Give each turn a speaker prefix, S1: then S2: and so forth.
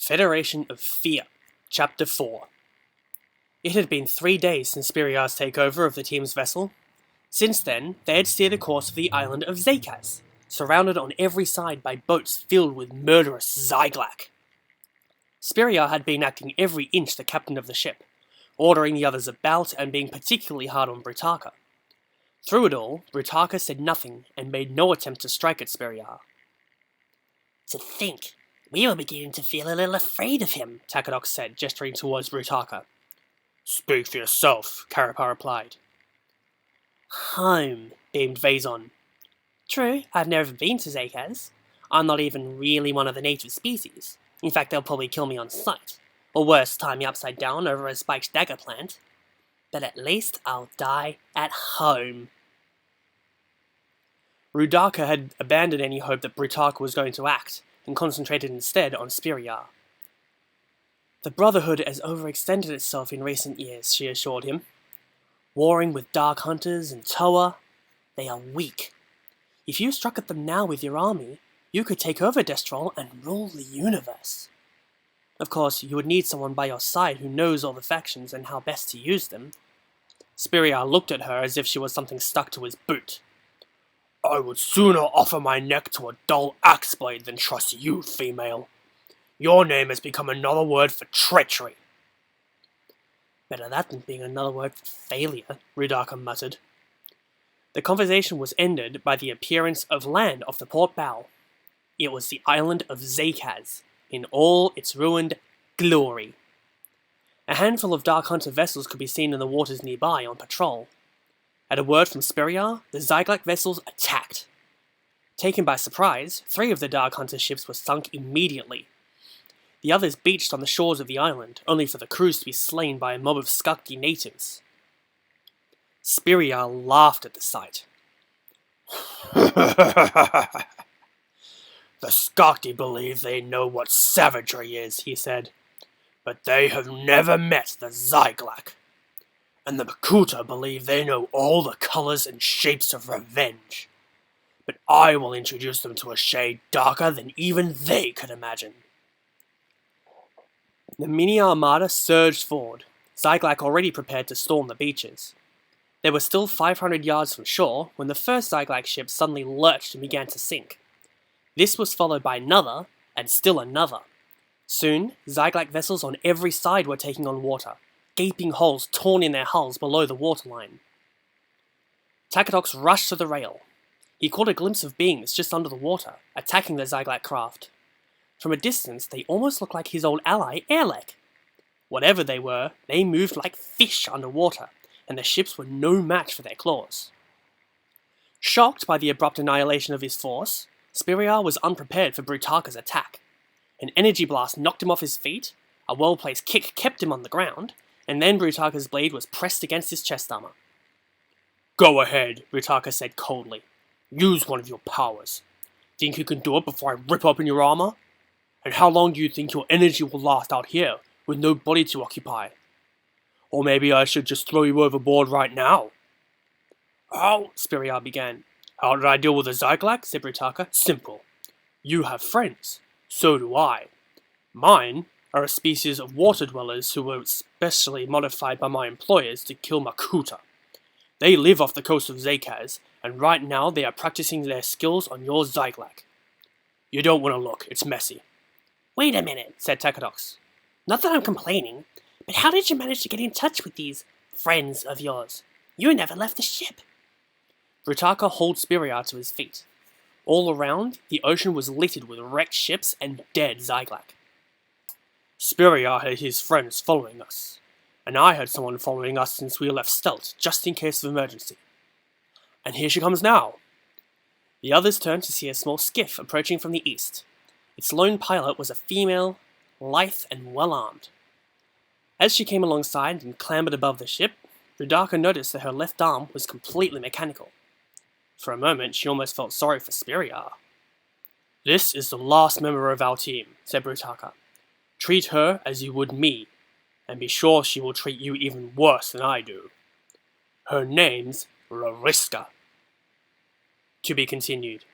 S1: Federation of Fear, Chapter 4. It had been 3 days since Spiriah's takeover of the team's vessel. Since then, they had steered a course for the island of Zakaz, surrounded on every side by boats filled with murderous Zyglak. Spiriah had been acting every inch the captain of the ship, ordering the others about and being particularly hard on Brutaka. Through it all, Brutaka said nothing and made no attempt to strike at Spiriah.
S2: To think, we were beginning to feel a little afraid of him,
S1: Zakaz said, gesturing towards Brutaka. Speak for yourself, Carapace replied.
S2: Home,
S1: beamed Vazon.
S2: True, I've never been to Zakaz. I'm not even really one of the native species. In fact, they'll probably kill me on sight. Or worse, tie me upside down over a spiked dagger plant. But at least I'll die at home.
S1: Brutaka had abandoned any hope that Brutaka was going to act, and concentrated instead on Spiriah. The Brotherhood has overextended itself in recent years, she assured him. Warring with Dark Hunters and Toa, they are weak. If you struck at them now with your army, you could take over Destrol and rule the universe. Of course, you would need someone by your side who knows all the factions and how best to use them. Spiriah looked at her as if she was something stuck to his boot. I would sooner offer my neck to a dull axe blade than trust you, female. Your name has become another word for treachery.
S2: Better that than being another word for failure,
S1: Brutaka muttered. The conversation was ended by the appearance of land off the port bow. It was the island of Zakaz, in all its ruined glory. A handful of Dark Hunter vessels could be seen in the waters nearby on patrol. At a word from Spiriah, the Zyglak vessels attacked. Taken by surprise, 3 of the Dark Hunter ships were sunk immediately. The others beached on the shores of the island, only for the crews to be slain by a mob of Skakti natives. Spiriah laughed at the sight. The Skakti believe they know what savagery is, he said, but they have never met the Zyglak. And the Makuta believe they know all the colours and shapes of revenge. But I will introduce them to a shade darker than even they could imagine. The mini armada surged forward, Zyglak already prepared to storm the beaches. They were still 500 yards from shore when the first Zyglak ship suddenly lurched and began to sink. This was followed by another, and still another. Soon, Zyglak vessels on every side were taking on water, gaping holes torn in their hulls below the waterline. Zakaz rushed to the rail. He caught a glimpse of beings just under the water, attacking the Zyglak craft. From a distance, they almost looked like his old ally, Airlek. Whatever they were, they moved like fish underwater, and the ships were no match for their claws. Shocked by the abrupt annihilation of his force, Spiriah was unprepared for Brutaka's attack. An energy blast knocked him off his feet, a well-placed kick kept him on the ground, and then Brutaka's blade was pressed against his chest armor. Go ahead, Brutaka said coldly. Use one of your powers. Think you can do it before I rip open your armor? And how long do you think your energy will last out here, with no body to occupy? Or maybe I should just throw you overboard right now? How? Spiriah began. How did I deal with the Zyglak? Said Brutaka. Simple. You have friends. So do I. Mine are a species of water dwellers who were specially modified by my employers to kill Makuta. They live off the coast of Zakaz, and right now they are practicing their skills on your Zyglak. You don't want to look, it's messy.
S2: Wait a minute, said Zakaz. Not that I'm complaining, but how did you manage to get in touch with these friends of yours? You never left the ship.
S1: Brutaka hauled Spiriah to his feet. All around, the ocean was littered with wrecked ships and dead Zyglak. Spiriah had his friends following us, and I had someone following us since we left Stelt, just in case of emergency. And here she comes now. The others turned to see a small skiff approaching from the east. Its lone pilot was a female, lithe and well-armed. As she came alongside and clambered above the ship, Brutaka noticed that her left arm was completely mechanical. For a moment, she almost felt sorry for Spiriah. This is the last member of our team, said Brutaka. Treat her as you would me, and be sure she will treat you even worse than I do. Her name's Lariska. To be continued.